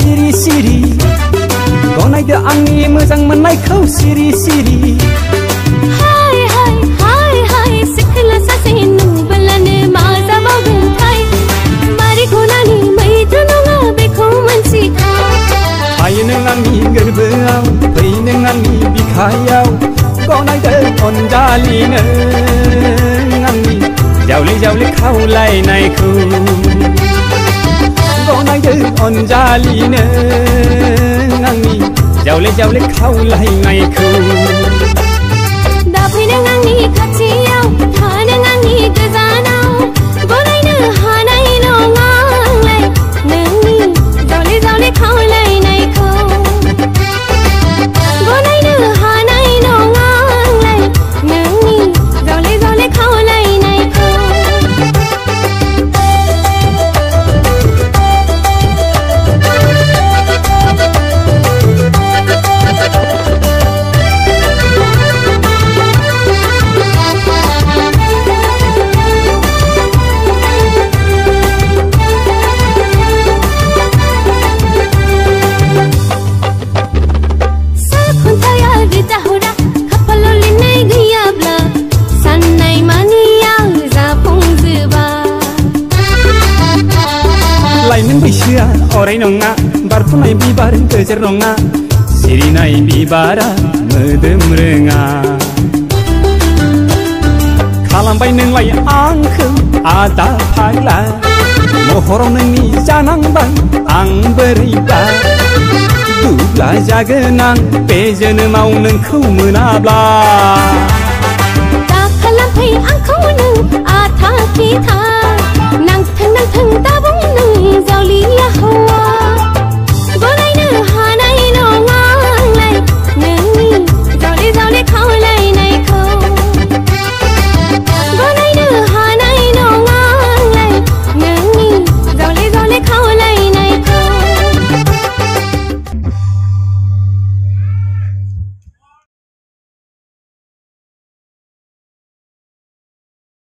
सिरि सिरि गनायदो आंनि मोजां मोननायखौ सिरि सिरि हाय हाय हाय हाय सिख्ला सासे नुबोलानो मा जाबावगोनथाय मारै गनानि मैथ्रु नङा बेखौ मोनथिखा थायो नों आंनि गोरबोआव फै नों आंनि बिखायाव गनायदो अनजालि नों आंनि जावले जावले खावलायनायखौ गनायदो अनजालि नों आंनि जावले जावले खावलायनायखौ दा फै नों आंनि खाथियाव था नों आंनि गोजानाव गनायनो हानाय नङा आंलाय नोंनि जावले जावले खावलायनायखौ गनायनो हानाय नङा आंलाय नोंनि जावले जावले खावलायनायखौ लाइमोन बैसोआ अराय नङा बारफुनाय बिबार गेजेर नङा सिरिनाय बिबारा मोदोम रोङा खालामबाय नोंलाय आंखौ आदा फाग्ला महराव नोंनि जानांबाय आं बोरैबा दुब्ला जागोन आं बे जोनोमाव नोंखौ मोनाब्ला दा खालामफै आंखौ नों आथा खिथा नांथो